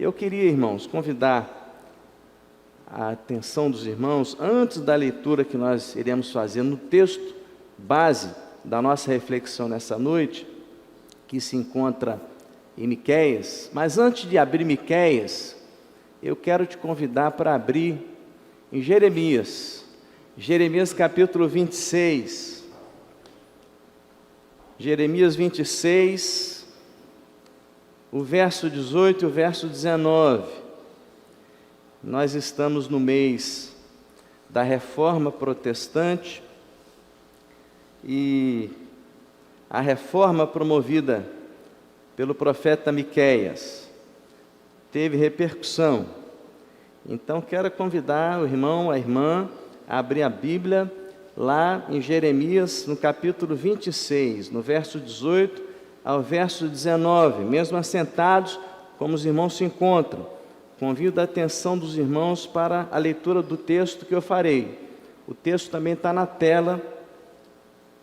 Eu queria, irmãos, convidar a atenção dos irmãos, antes da leitura que nós iremos fazer no texto base da nossa reflexão nessa noite, que se encontra em Miqueias. Mas antes de abrir Miqueias, eu quero te convidar para abrir em Jeremias capítulo 26. Jeremias 26, o verso 18 e o verso 19. Nós estamos no mês da Reforma Protestante e a reforma promovida pelo profeta Miqueias teve repercussão. Então quero convidar o irmão, a irmã, a abrir a Bíblia lá em Jeremias, no capítulo 26, no verso 18 ao verso 19, mesmo assentados como os irmãos se encontram. Convido a atenção dos irmãos para a leitura do texto que eu farei. O texto também está na tela.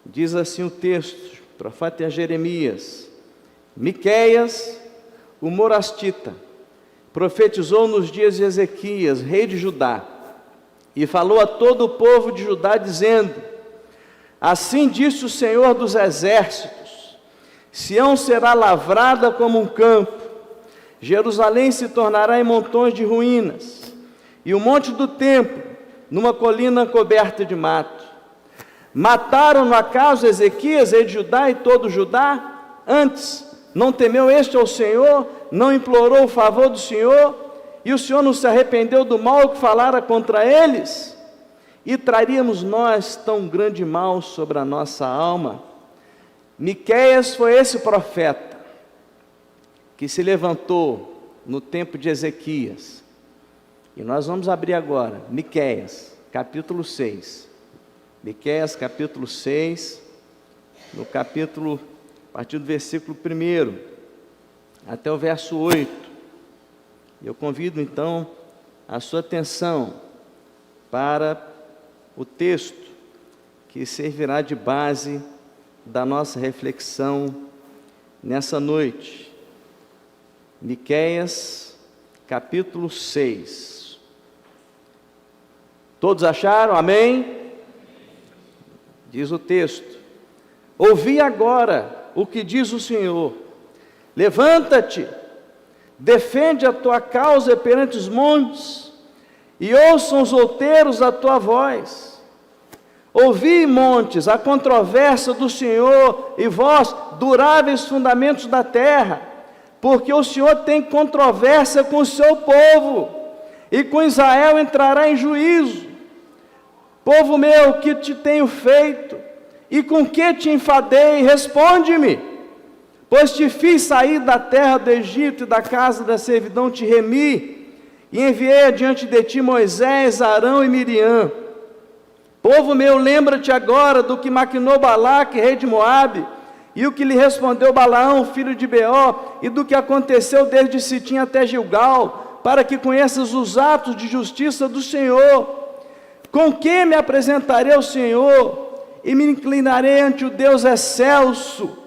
Diz assim o texto, profeta Jeremias: Miqueias, o morastita, profetizou nos dias de Ezequias, rei de Judá, e falou a todo o povo de Judá, dizendo: assim disse o Senhor dos exércitos, Sião será lavrada como um campo, Jerusalém se tornará em montões de ruínas, e o monte do templo numa colina coberta de mato. Mataram-no acaso Ezequias, rei de Judá, e todo Judá? Antes, não temeu este ao Senhor, não implorou o favor do Senhor, e o Senhor não se arrependeu do mal que falara contra eles? E traríamos nós tão grande mal sobre a nossa alma? Miqueias foi esse profeta que se levantou no tempo de Ezequias. E nós vamos abrir agora, Miqueias, capítulo 6. Miqueias, capítulo 6, no capítulo, a partir do versículo 1, até o verso 8. Eu convido então a sua atenção para o texto que servirá de base da nossa reflexão nessa noite. Miqueias, capítulo 6. Todos acharam? Amém? Diz o texto: ouvi agora o que diz o Senhor, levanta-te, defende a tua causa perante os montes, e ouçam os outeiros a tua voz. Ouvi, montes, a controvérsia do Senhor, e vós, duráveis fundamentos da terra, porque o Senhor tem controvérsia com o seu povo, e com Israel entrará em juízo. Povo meu, que te tenho feito, e com que te enfadei? Responde-me, pois te fiz sair da terra do Egito, e da casa da servidão te remi, e enviei adiante de ti Moisés, Arão e Miriam. Povo meu, lembra-te agora do que maquinou Balaque, rei de Moabe, e o que lhe respondeu Balaão, filho de Beó, e do que aconteceu desde Sitim até Gilgal, para que conheças os atos de justiça do Senhor. Com que me apresentarei ao Senhor, e me inclinarei ante o Deus excelso?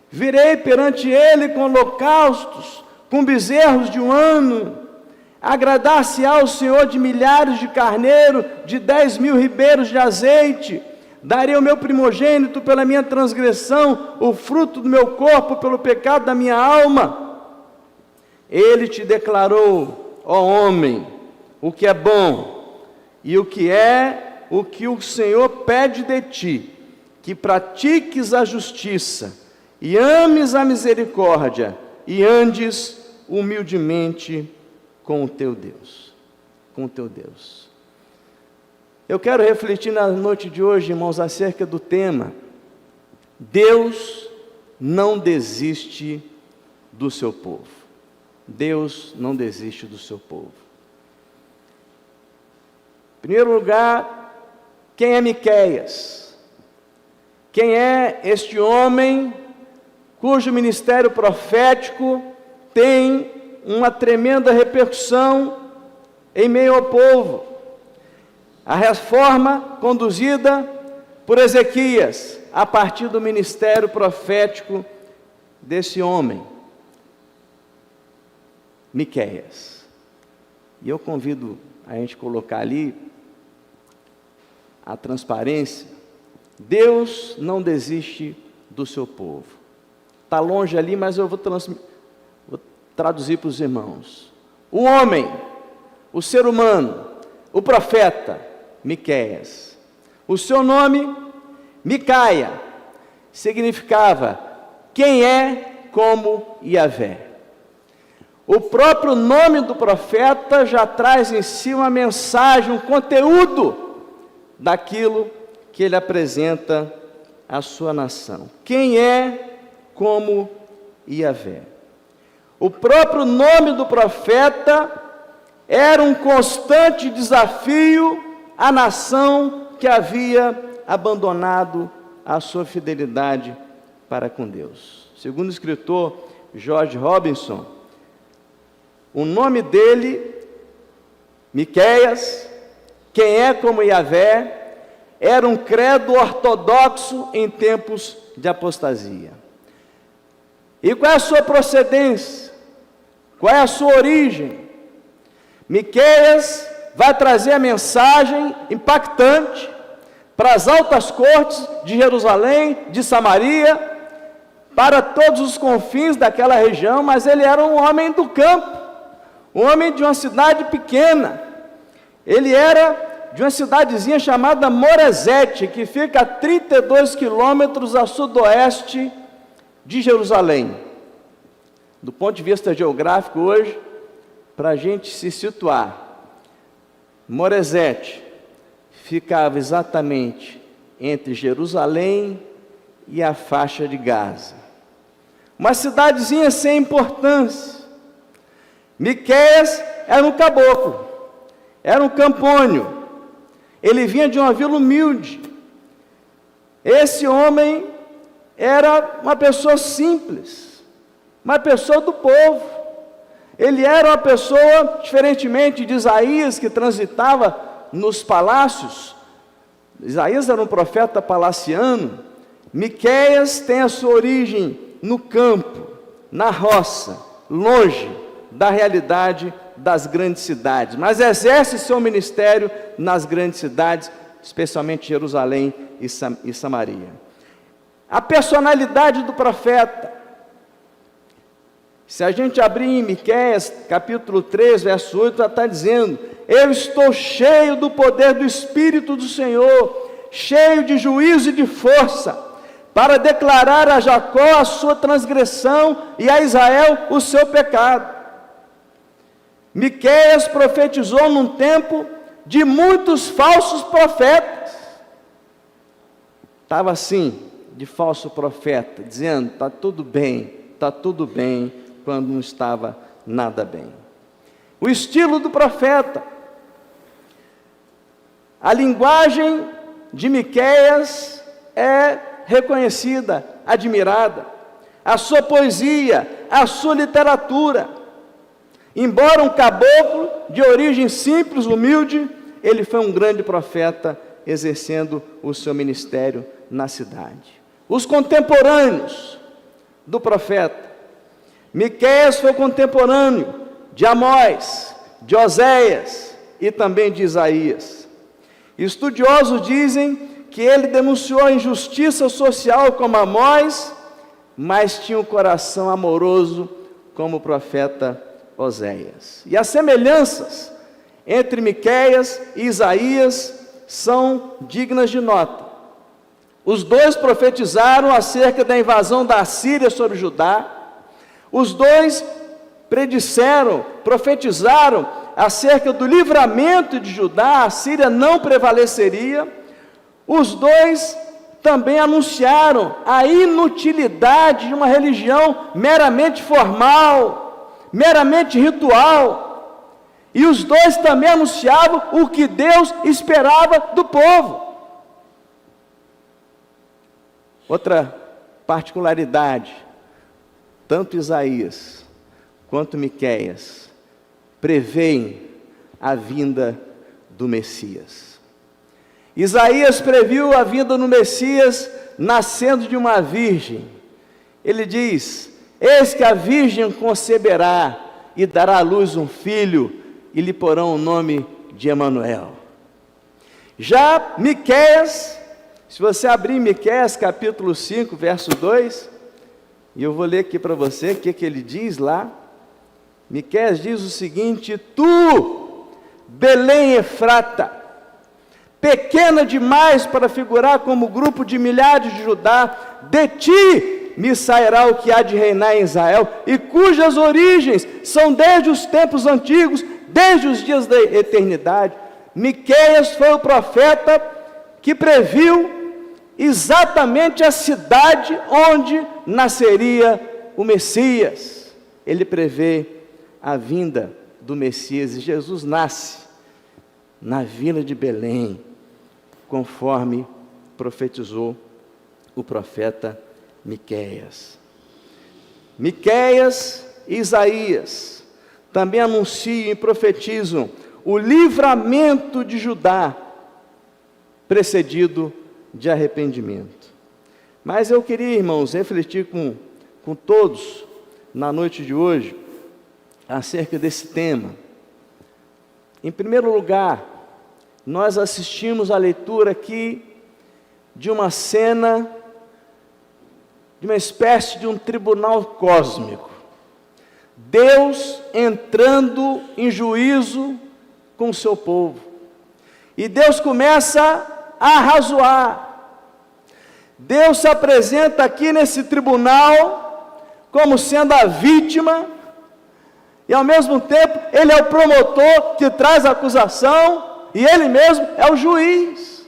Virei perante Ele com holocaustos, com bezerros de um ano. Agradar-se-á o Senhor de milhares de carneiro, de 10.000 ribeiros de azeite. Darei o meu primogênito pela minha transgressão, o fruto do meu corpo pelo pecado da minha alma. Ele te declarou, ó homem, o que é bom, e o que é o que o Senhor pede de ti, que pratiques a justiça, e ames a misericórdia, e andes humildemente com o teu Deus. Com o teu Deus. Eu quero refletir na noite de hoje, irmãos, acerca do tema: Deus não desiste do seu povo. Deus não desiste do seu povo. Em primeiro lugar, quem é Miqueias? Quem é este homem cujo ministério profético tem uma tremenda repercussão em meio ao povo? A reforma conduzida por Ezequias, a partir do ministério profético desse homem. Miqueias. E eu convido a gente colocar ali a transparência. Deus não desiste do seu povo. Está longe ali, mas eu vou traduzir para os irmãos. O homem, o ser humano, o profeta, Miqueias. O seu nome, Micaia, significava quem é como Yahvé. O próprio nome do profeta já traz em si uma mensagem, um conteúdo daquilo que ele apresenta à sua nação. Quem é como Yahvé? O próprio nome do profeta era um constante desafio à nação que havia abandonado a sua fidelidade para com Deus. Segundo o escritor George Robinson, o nome dele, Miqueias, quem é como Yahvé, era um credo ortodoxo em tempos de apostasia. E qual é a sua procedência? Qual é a sua origem? Miqueias vai trazer a mensagem impactante para as altas cortes de Jerusalém, de Samaria, para todos os confins daquela região, mas ele era um homem do campo, um homem de uma cidade pequena. Ele era de uma cidadezinha chamada Moresete, que fica a 32 quilômetros a sudoeste de Jerusalém. Do ponto de vista geográfico hoje, para a gente se situar, Moresete ficava exatamente entre Jerusalém e a faixa de Gaza. Uma cidadezinha sem importância. Miqueias era um caboclo, era um campônio. Ele vinha de uma vila humilde. Esse homem era uma pessoa simples, uma pessoa do povo. Ele era uma pessoa, diferentemente de Isaías, que transitava nos palácios. Isaías era um profeta palaciano. Miqueias tem a sua origem no campo, na roça, longe da realidade das grandes cidades, mas exerce seu ministério nas grandes cidades, especialmente Jerusalém e Samaria. A personalidade do profeta, se a gente abrir em Miqueias, capítulo 3, verso 8, ela está dizendo: eu estou cheio do poder do Espírito do Senhor, cheio de juízo e de força, para declarar a Jacó a sua transgressão e a Israel o seu pecado. Miqueias profetizou num tempo de muitos falsos profetas. Estava assim, de falso profeta, dizendo: está tudo bem, quando não estava nada bem. O estilo do profeta, a linguagem de Miqueias é reconhecida, admirada. A sua poesia, a sua literatura. Embora um caboclo de origem simples, humilde, ele foi um grande profeta, exercendo o seu ministério na cidade. Os contemporâneos do profeta, Miqueias foi contemporâneo de Amós, de Oséias e também de Isaías. Estudiosos dizem que ele denunciou a injustiça social como Amós, mas tinha um coração amoroso como o profeta Oséias. E as semelhanças entre Miqueias e Isaías são dignas de nota. Os dois profetizaram acerca da invasão da Assíria sobre Judá. Os dois profetizaram acerca do livramento de Judá, a Síria não prevaleceria. Os dois também anunciaram a inutilidade de uma religião meramente formal, meramente ritual. E os dois também anunciavam o que Deus esperava do povo. Outra particularidade, tanto Isaías quanto Miqueias preveem a vinda do Messias. Isaías previu a vinda do Messias nascendo de uma virgem. Ele diz: eis que a virgem conceberá e dará à luz um filho, e lhe porão o nome de Emanuel. Já Miqueias, se você abrir Miqueias capítulo 5, verso 2, e eu vou ler aqui para você o que ele diz lá. Miqueias diz o seguinte: tu, Belém Efrata, pequena demais para figurar como grupo de milhares de Judá, de ti me sairá o que há de reinar em Israel, e cujas origens são desde os tempos antigos, desde os dias da eternidade. Miqueias foi o profeta que previu exatamente a cidade onde nasceria o Messias. Ele prevê a vinda do Messias, e Jesus nasce na vila de Belém, conforme profetizou o profeta Miqueias. Miqueias e Isaías também anunciam e profetizam o livramento de Judá, precedido de arrependimento. Mas eu queria, irmãos, refletir com todos na noite de hoje acerca desse tema. Em primeiro lugar, nós assistimos à leitura aqui de uma cena, de uma espécie de um tribunal cósmico. Deus entrando em juízo com o seu povo. E Deus começa a arrazoar. Deus se apresenta aqui nesse tribunal como sendo a vítima, e ao mesmo tempo Ele é o promotor que traz a acusação, e Ele mesmo é o juiz.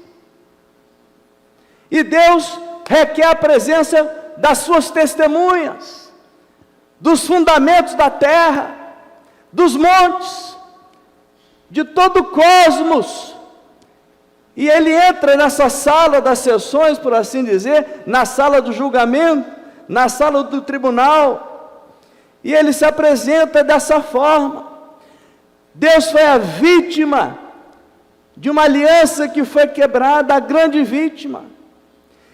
E Deus requer a presença das suas testemunhas, dos fundamentos da terra, dos montes, de todo o cosmos. E Ele entra nessa sala das sessões, por assim dizer, na sala do julgamento, na sala do tribunal, e Ele se apresenta dessa forma. Deus foi a vítima de uma aliança que foi quebrada, a grande vítima.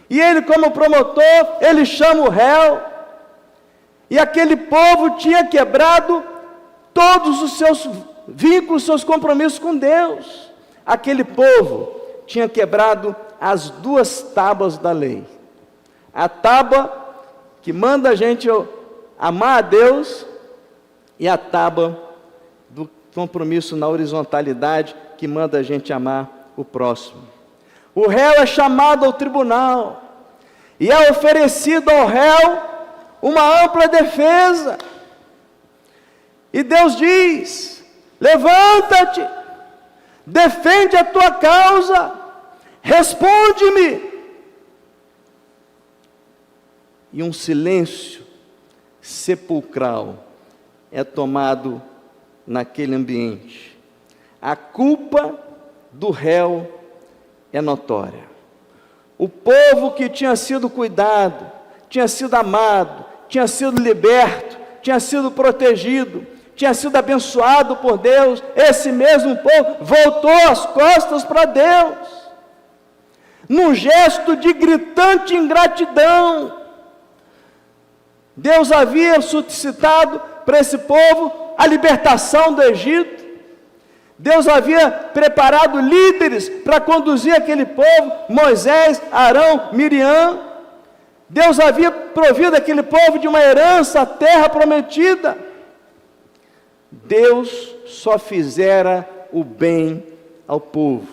E Ele, como promotor, Ele chama o réu. E aquele povo tinha quebrado todos os seus vínculos, seus compromissos com Deus. Aquele povo tinha quebrado as duas tábuas da lei. A tábua que manda a gente amar a Deus, e a tábua do compromisso na horizontalidade, que manda a gente amar o próximo. O réu é chamado ao tribunal, e é oferecido ao réu uma ampla defesa. E Deus diz: levanta-te, defende a tua causa, responde-me. E um silêncio sepulcral é tomado naquele ambiente. A culpa do réu é notória. O povo que tinha sido cuidado, tinha sido amado, tinha sido liberto, tinha sido protegido, tinha sido abençoado por Deus, esse mesmo povo voltou as costas para Deus, num gesto de gritante ingratidão. Deus havia suscitado para esse povo a libertação do Egito. Deus havia preparado líderes para conduzir aquele povo, Moisés, Arão, Miriam. Deus havia provido aquele povo de uma herança, a terra prometida. Deus só fizera o bem ao povo.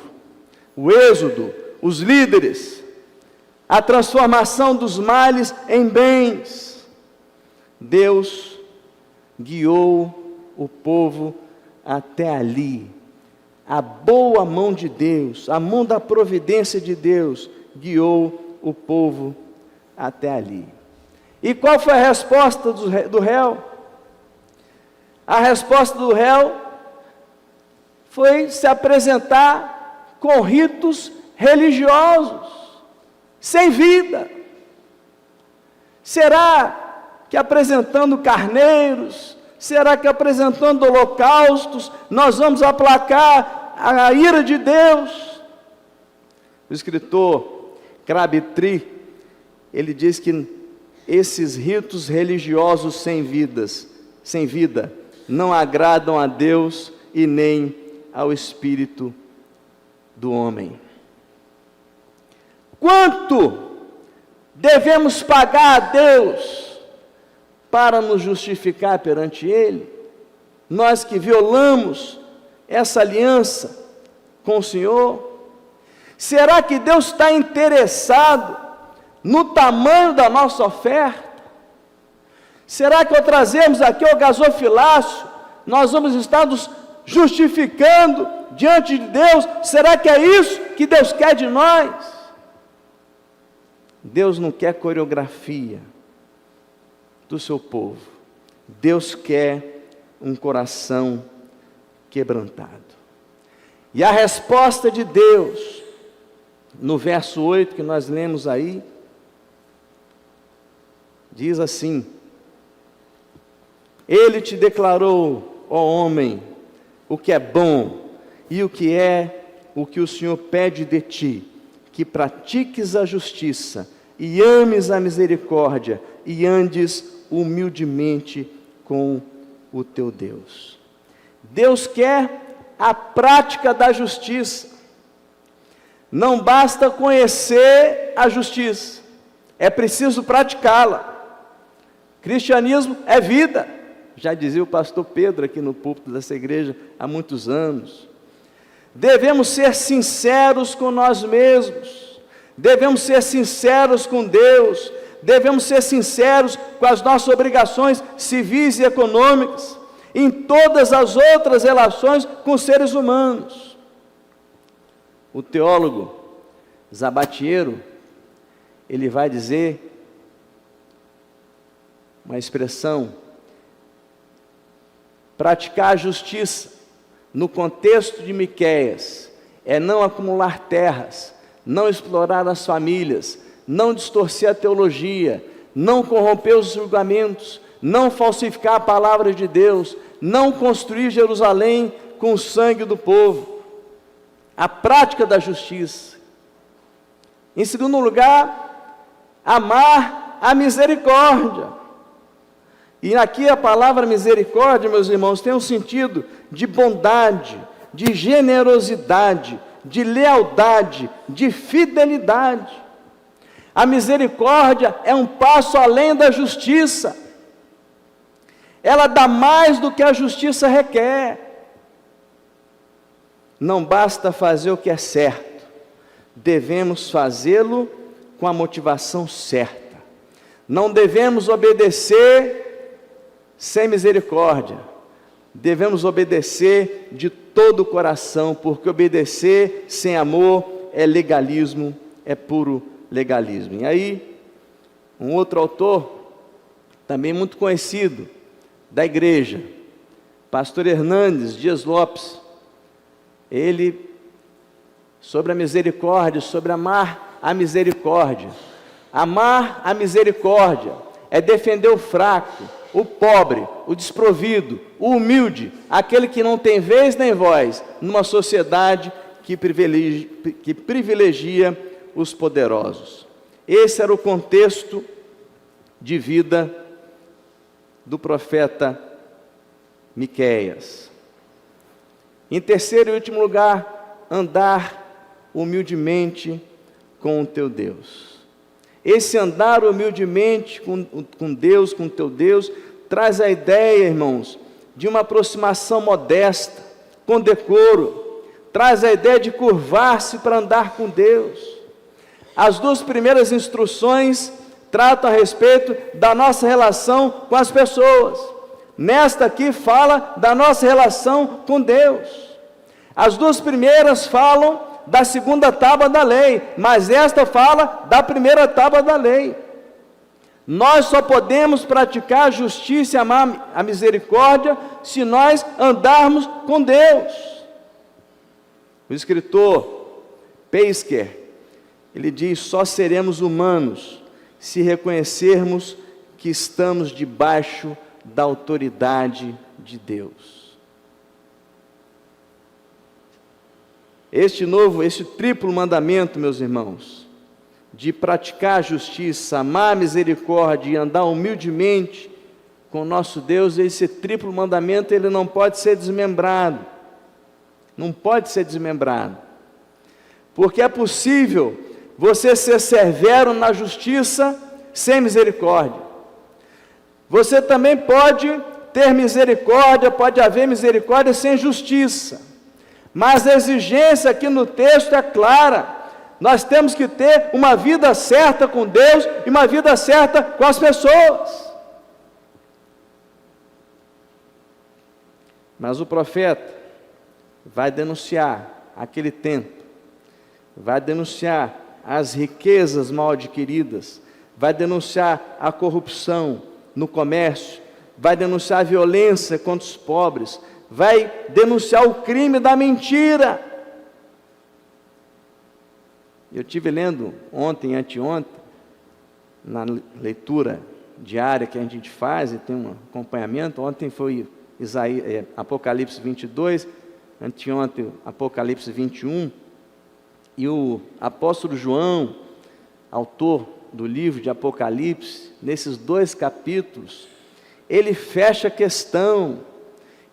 O êxodo, os líderes, a transformação dos males em bens. Deus guiou o povo até ali. A boa mão de Deus, a mão da providência de Deus, guiou o povo até ali. E qual foi a resposta do réu? A resposta do réu foi se apresentar com ritos religiosos, sem vida. Será que apresentando carneiros, será que apresentando holocaustos, nós vamos aplacar a ira de Deus? O escritor Crabtree, ele diz que esses ritos religiosos sem vida, não agradam a Deus e nem ao espírito do homem. Quanto devemos pagar a Deus para nos justificar perante Ele? Nós que violamos essa aliança com o Senhor. Será que Deus está interessado no tamanho da nossa oferta? Será que ao trazermos aqui o gasofilácio, nós vamos estar nos justificando diante de Deus? Será que é isso que Deus quer de nós? Deus não quer coreografia do seu povo. Deus quer um coração quebrantado. E a resposta de Deus, no verso 8 que nós lemos aí, diz assim: Ele te declarou, ó homem, o que é bom e o que o Senhor pede de ti, que pratiques a justiça e ames a misericórdia e andes humildemente com o teu Deus. Deus quer a prática da justiça. Não basta conhecer a justiça, é preciso praticá-la. Cristianismo é vida, já dizia o pastor Pedro aqui no púlpito dessa igreja há muitos anos. Devemos ser sinceros com nós mesmos, devemos ser sinceros com Deus, devemos ser sinceros com as nossas obrigações civis e econômicas, em todas as outras relações com os seres humanos. O teólogo Sabatier, ele vai dizer uma expressão: praticar a justiça no contexto de Miqueias é não acumular terras, não explorar as famílias, não distorcer a teologia, não corromper os julgamentos, não falsificar a palavra de Deus, não construir Jerusalém com o sangue do povo. A prática da justiça. Em segundo lugar, amar a misericórdia. E aqui a palavra misericórdia, meus irmãos, tem um sentido de bondade, de generosidade, de lealdade, de fidelidade. A misericórdia é um passo além da justiça. Ela dá mais do que a justiça requer. Não basta fazer o que é certo, devemos fazê-lo com a motivação certa. Não devemos obedecer sem misericórdia, devemos obedecer de todo o coração, porque obedecer sem amor é legalismo, é puro legalismo. E aí, um outro autor, também muito conhecido, da igreja, pastor Hernandes Dias Lopes, ele, sobre a misericórdia, sobre amar a misericórdia. Amar a misericórdia é defender o fraco, o pobre, o desprovido, o humilde, aquele que não tem vez nem voz, numa sociedade que privilegia os poderosos. Esse era o contexto de vida do profeta Miqueias. Em terceiro e último lugar, andar humildemente com o teu Deus. Esse andar humildemente com Deus, com o teu Deus, traz a ideia, irmãos, de uma aproximação modesta, com decoro, traz a ideia de curvar-se para andar com Deus. As duas primeiras instruções tratam a respeito da nossa relação com as pessoas. Nesta aqui fala da nossa relação com Deus. As duas primeiras falam da segunda tábua da lei, mas esta fala da primeira tábua da lei. Nós só podemos praticar a justiça e amar a misericórdia se nós andarmos com Deus. O escritor Peisker, ele diz: só seremos humanos se reconhecermos que estamos debaixo da autoridade de Deus. Este triplo mandamento, meus irmãos, de praticar a justiça, amar a misericórdia e andar humildemente com o nosso Deus, esse triplo mandamento, ele não pode ser desmembrado. Não pode ser desmembrado. Porque é possível você ser severo na justiça sem misericórdia. Você também pode ter misericórdia, pode haver misericórdia sem justiça. Mas a exigência aqui no texto é clara. Nós temos que ter uma vida certa com Deus e uma vida certa com as pessoas. Mas o profeta vai denunciar aquele tempo, vai denunciar as riquezas mal adquiridas, vai denunciar a corrupção no comércio, vai denunciar a violência contra os pobres, vai denunciar o crime da mentira. Eu estive lendo ontem e anteontem, na leitura diária que a gente faz, e tem um acompanhamento. Ontem foi Apocalipse 22, anteontem Apocalipse 21, e o apóstolo João, autor do livro de Apocalipse, nesses 2 capítulos, ele fecha a questão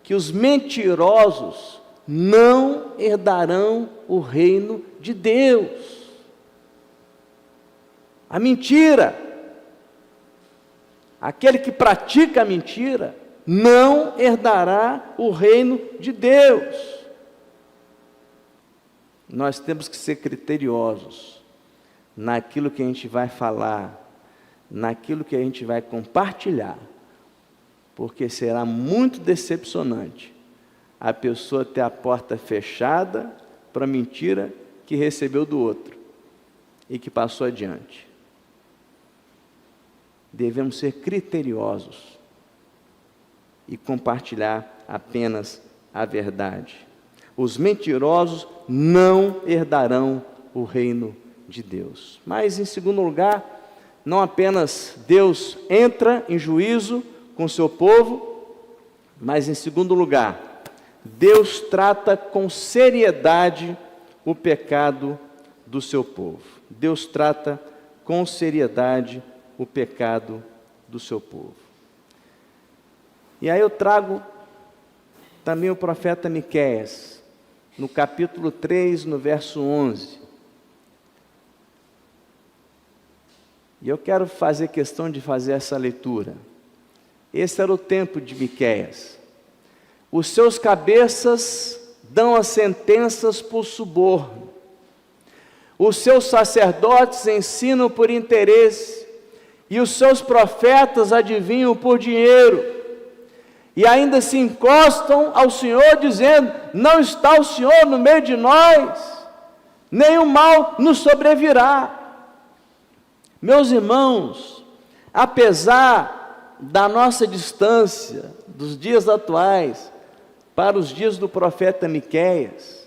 que os mentirosos não herdarão o reino de Deus. A mentira, aquele que pratica a mentira, não herdará o reino de Deus. Nós temos que ser criteriosos naquilo que a gente vai falar, naquilo que a gente vai compartilhar, porque será muito decepcionante a pessoa ter a porta fechada para a mentira que recebeu do outro e que passou adiante. Devemos ser criteriosos e compartilhar apenas a verdade. Os mentirosos não herdarão o reino de Deus. Mas, em segundo lugar, não apenas Deus entra em juízo com o seu povo, mas, em segundo lugar, Deus trata com seriedade o pecado do seu povo. Deus trata com seriedade o pecado do seu povo. E aí eu trago também o profeta Miqueias, no capítulo 3, no verso 11. E eu quero fazer questão de fazer essa leitura. Esse era o tempo de Miqueias. Os seus cabeças dão as sentenças por suborno. Os seus sacerdotes ensinam por interesse. E os seus profetas adivinham por dinheiro. E ainda se encostam ao Senhor dizendo: não está o Senhor no meio de nós, nenhum mal nos sobrevirá. Meus irmãos, apesar da nossa distância dos dias atuais para os dias do profeta Miqueias,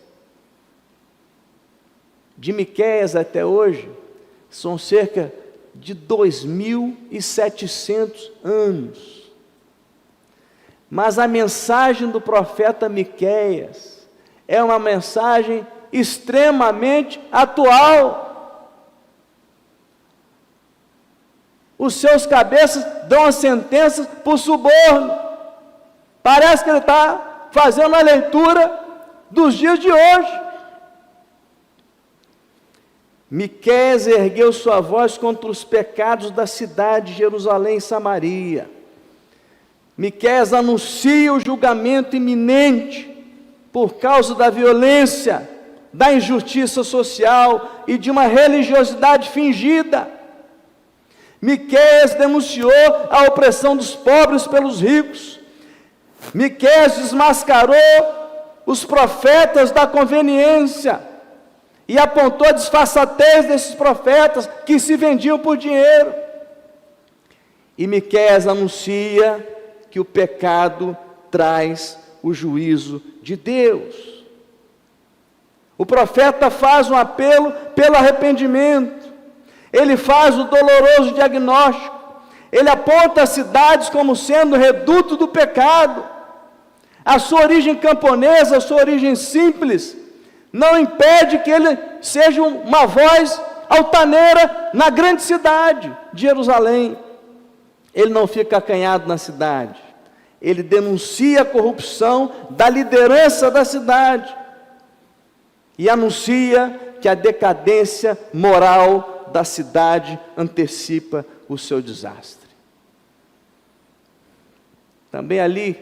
de Miqueias até hoje, são cerca de 2.700 anos. Mas a mensagem do profeta Miqueias é uma mensagem extremamente atual. Os seus cabeças dão as sentenças por suborno. Parece que ele está fazendo a leitura dos dias de hoje. Miqueias ergueu sua voz contra os pecados da cidade de Jerusalém e Samaria. Miqueias anuncia o julgamento iminente por causa da violência, da injustiça social e de uma religiosidade fingida. Miqueias denunciou a opressão dos pobres pelos ricos. Miqueias desmascarou os profetas da conveniência e apontou a disfarçatez desses profetas que se vendiam por dinheiro. E Miqueias anuncia que o pecado traz o juízo de Deus. O profeta faz um apelo pelo arrependimento. Ele faz o doloroso diagnóstico. Ele aponta as cidades como sendo reduto do pecado. A sua origem camponesa, a sua origem simples, não impede que ele seja uma voz altaneira na grande cidade de Jerusalém. ele não fica acanhado na cidade, ele denuncia a corrupção da liderança da cidade e anuncia que a decadência moral da cidade antecipa o seu desastre. Também ali,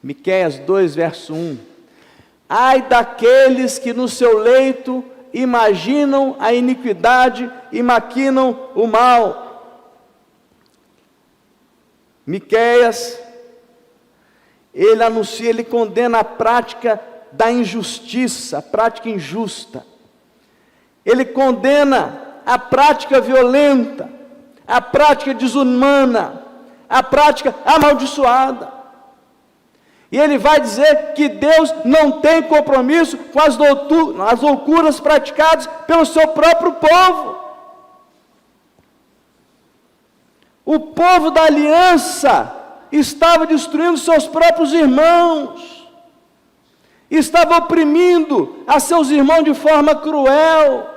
Miqueias 2, verso 1: ai daqueles que no seu leito imaginam a iniquidade e maquinam o mal. Miqueias, ele anuncia, ele condena a prática da injustiça, a prática injusta. Ele condena a prática violenta, a prática desumana, a prática amaldiçoada. E ele vai dizer que Deus não tem compromisso com as loucuras praticadas pelo seu próprio povo. O povo da aliança estava destruindo seus próprios irmãos, estava oprimindo a seus irmãos de forma cruel.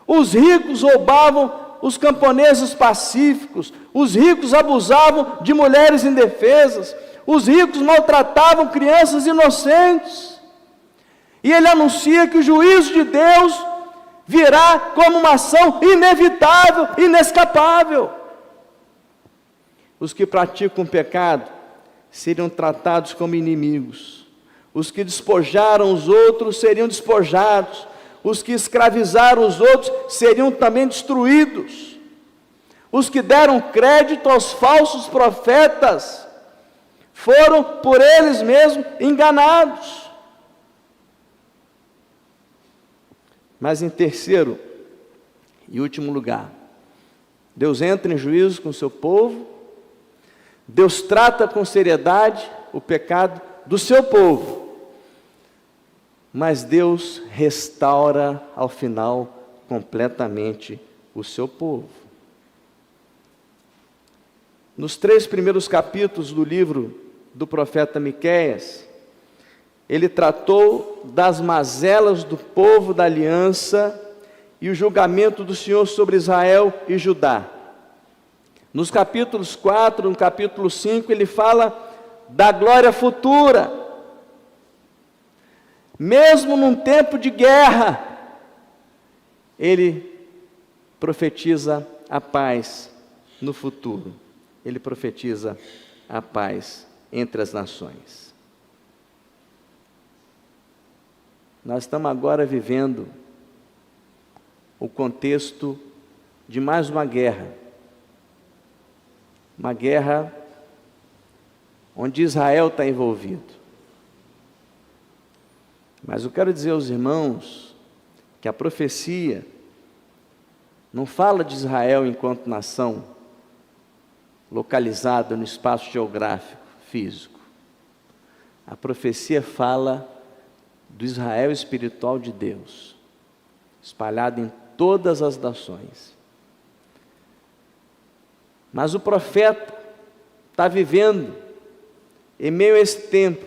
Os ricos roubavam os camponeses pacíficos, os ricos abusavam de mulheres indefesas, os ricos maltratavam crianças inocentes. E ele anuncia que o juízo de Deus virá como uma ação inevitável, inescapável. Os que praticam o pecado seriam tratados como inimigos. Os que despojaram os outros seriam despojados. Os que escravizaram os outros seriam também destruídos. Os que deram crédito aos falsos profetas foram por eles mesmos enganados. Mas em terceiro e último lugar, Deus entra em juízo com o seu povo. Deus trata com seriedade o pecado do seu povo, mas Deus restaura ao final completamente o seu povo. Nos 3 primeiros capítulos do livro do profeta Miqueias, ele tratou das mazelas do povo da aliança e o julgamento do Senhor sobre Israel e Judá. Nos capítulos 4, no capítulo 5, ele fala da glória futura. Mesmo num tempo de guerra, ele profetiza a paz no futuro. Ele profetiza a paz entre as nações. Nós estamos agora vivendo o contexto de mais uma guerra onde Israel está envolvido. Mas eu quero dizer aos irmãos que a profecia não fala de Israel enquanto nação localizada no espaço geográfico, físico. A profecia fala do Israel espiritual de Deus, espalhado em todas as nações. Mas o profeta está vivendo em meio a esse tempo.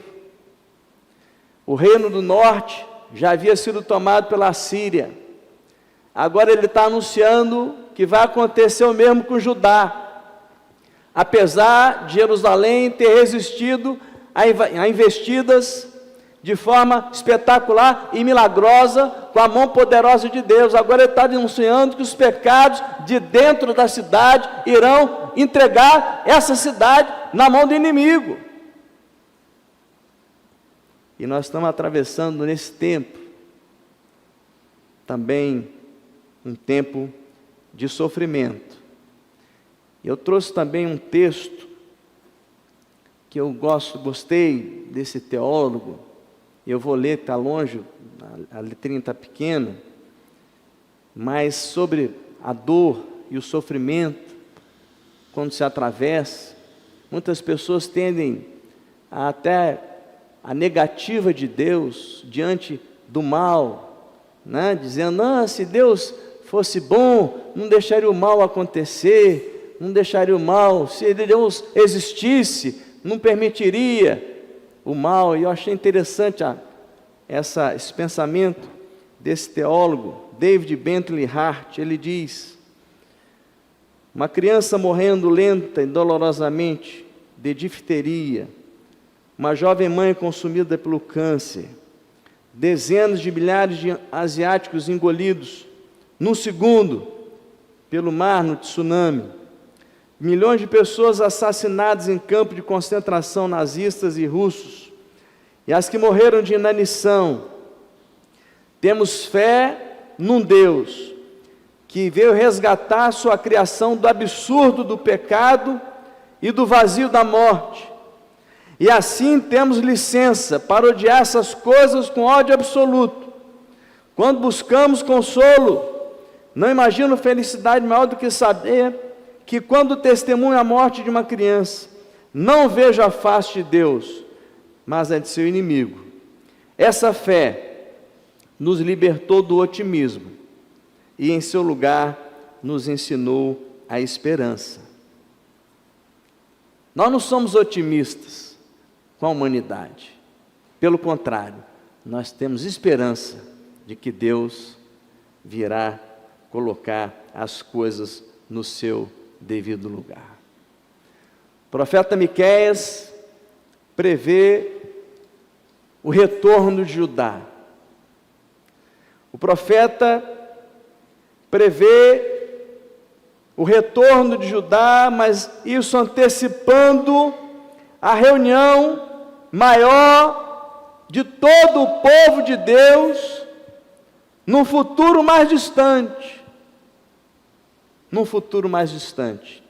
O reino do norte já havia sido tomado pela Síria. Agora ele está anunciando que vai acontecer o mesmo com Judá. Apesar de Jerusalém ter resistido a investidas de forma espetacular e milagrosa, com a mão poderosa de Deus, agora ele está denunciando que os pecados de dentro da cidade irão entregar essa cidade na mão do inimigo. E nós estamos atravessando nesse tempo também um tempo de sofrimento. Eu trouxe também um texto que eu gostei desse teólogo. Eu vou ler, está longe, a letrinha está pequena, mas sobre a dor e o sofrimento, quando se atravessa, muitas pessoas tendem até a negativa de Deus diante do mal, né? Dizendo, se Deus fosse bom, não deixaria o mal acontecer, não deixaria o mal, se Deus existisse, não permitiria o mal. E eu achei interessante esse pensamento desse teólogo, David Bentley Hart. Ele diz uma criança morrendo lenta e dolorosamente de difteria, uma jovem mãe consumida pelo câncer, dezenas de milhares de asiáticos engolidos num segundo pelo mar no tsunami, milhões de pessoas assassinadas em campos de concentração nazistas e russos, e as que morreram de inanição. Temos fé num Deus que veio resgatar sua criação do absurdo do pecado e do vazio da morte. E assim temos licença para odiar essas coisas com ódio absoluto. Quando buscamos consolo, não imagino felicidade maior do que saber que quando testemunho a morte de uma criança, não vejo a face de Deus, mas a de seu inimigo. Essa fé nos libertou do otimismo e em seu lugar nos ensinou a esperança. Nós não somos otimistas com a humanidade. Pelo contrário, nós temos esperança de que Deus virá colocar as coisas no seu devido lugar. O profeta Miqueias prevê o retorno de Judá. O profeta prevê o retorno de Judá, mas isso antecipando a reunião maior de todo o povo de Deus num futuro mais distante. Num futuro mais distante.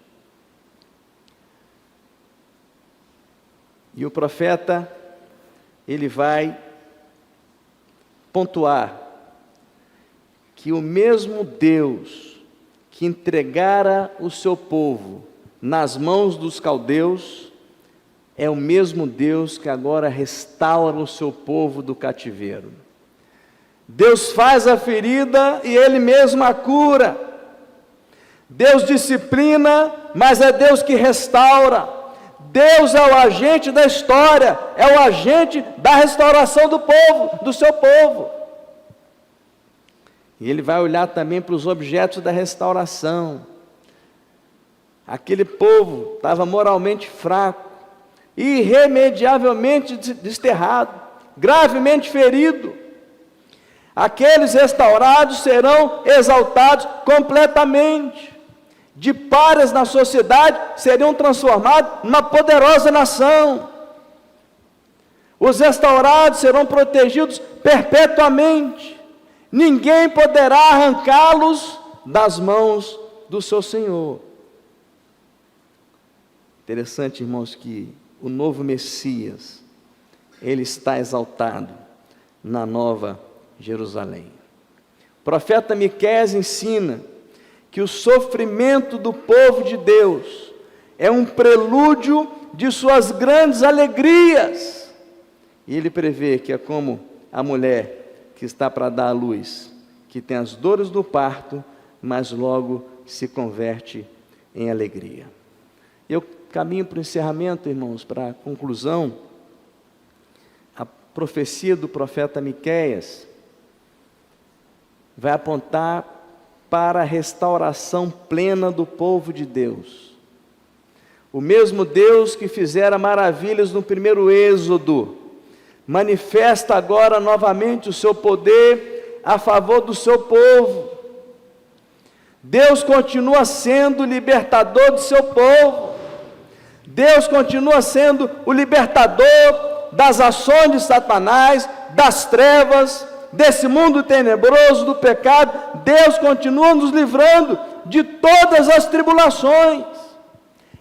E o profeta, ele vai pontuar que o mesmo Deus que entregara o seu povo nas mãos dos caldeus, é o mesmo Deus que agora restaura o seu povo do cativeiro. Deus faz a ferida e Ele mesmo a cura. Deus disciplina, mas é Deus que restaura. Deus é o agente da história, é o agente da restauração do povo, do seu povo. E Ele vai olhar também para os objetos da restauração. Aquele povo estava moralmente fraco, irremediavelmente desterrado, gravemente ferido. Aqueles restaurados serão exaltados completamente. De párias na sociedade, seriam transformados numa poderosa nação. Os restaurados serão protegidos perpetuamente. Ninguém poderá arrancá-los das mãos do seu Senhor. Interessante, irmãos, que o novo Messias, ele está exaltado na Nova Jerusalém. O profeta Miqueias ensina que o sofrimento do povo de Deus é um prelúdio de suas grandes alegrias. E ele prevê que é como a mulher que está para dar à luz, que tem as dores do parto, mas logo se converte em alegria. Eu caminho para o encerramento, irmãos, para a conclusão. A profecia do profeta Miqueias vai apontar para a restauração plena do povo de Deus. O mesmo Deus que fizera maravilhas no primeiro êxodo, manifesta agora novamente o seu poder a favor do seu povo. Deus continua sendo o libertador do seu povo. Deus continua sendo o libertador das ações de Satanás, das trevas, desse mundo tenebroso do pecado. Deus continua nos livrando de todas as tribulações.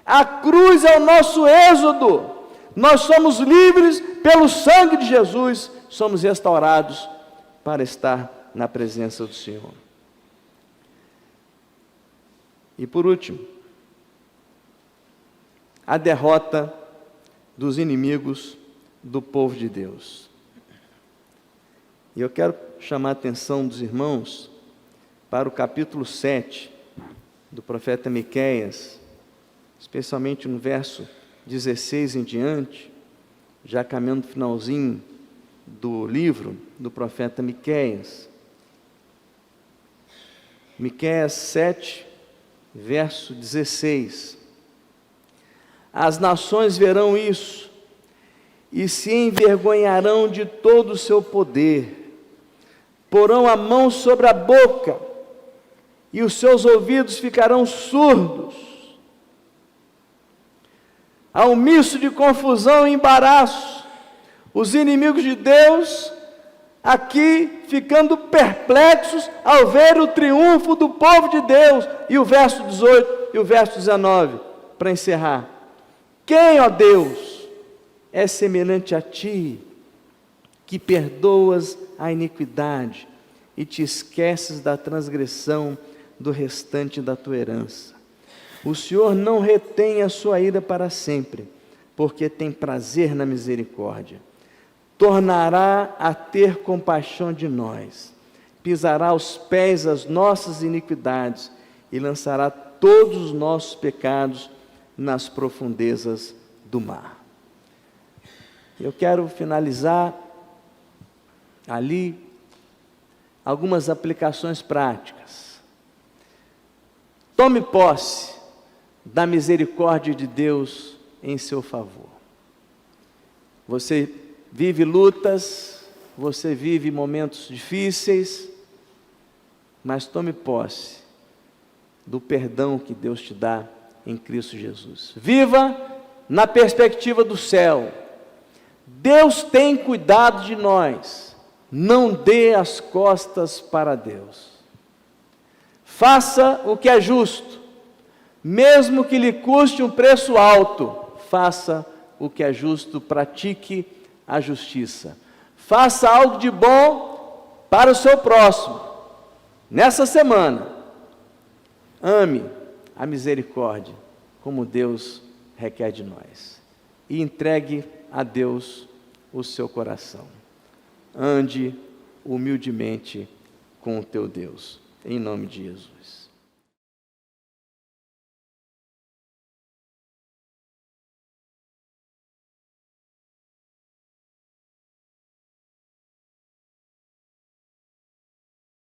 A cruz é o nosso êxodo. Nós somos livres pelo sangue de Jesus, somos restaurados para estar na presença do Senhor. E por último, a derrota dos inimigos do povo de Deus. E eu quero chamar a atenção dos irmãos para o capítulo 7 do profeta Miqueias, especialmente no verso 16 em diante, já caminhando no finalzinho do livro do profeta Miqueias. Miqueias 7, verso 16. As nações verão isso e se envergonharão de todo o seu poder, porão a mão sobre a boca e os seus ouvidos ficarão surdos. Há um misto de confusão e embaraço. Os inimigos de Deus aqui ficando perplexos ao ver o triunfo do povo de Deus. E o verso 18 e o verso 19, para encerrar. Quem, ó Deus, é semelhante a ti, que perdoas a iniquidade e te esqueces da transgressão do restante da tua herança? O Senhor não retém a sua ira para sempre, porque tem prazer na misericórdia. Tornará a ter compaixão de nós, pisará aos pés as nossas iniquidades e lançará todos os nossos pecados nas profundezas do mar. Eu quero finalizar ali algumas aplicações práticas. Tome posse da misericórdia de Deus em seu favor. Você vive lutas, você vive momentos difíceis, mas tome posse do perdão que Deus te dá em Cristo Jesus. Viva na perspectiva do céu. Deus tem cuidado de nós. Não dê as costas para Deus. Faça o que é justo, mesmo que lhe custe um preço alto. Faça o que é justo, pratique a justiça. Faça algo de bom para o seu próximo. Nessa semana, ame a misericórdia, como Deus requer de nós. E entregue a Deus o seu coração. Ande humildemente com o teu Deus. Em nome de Jesus.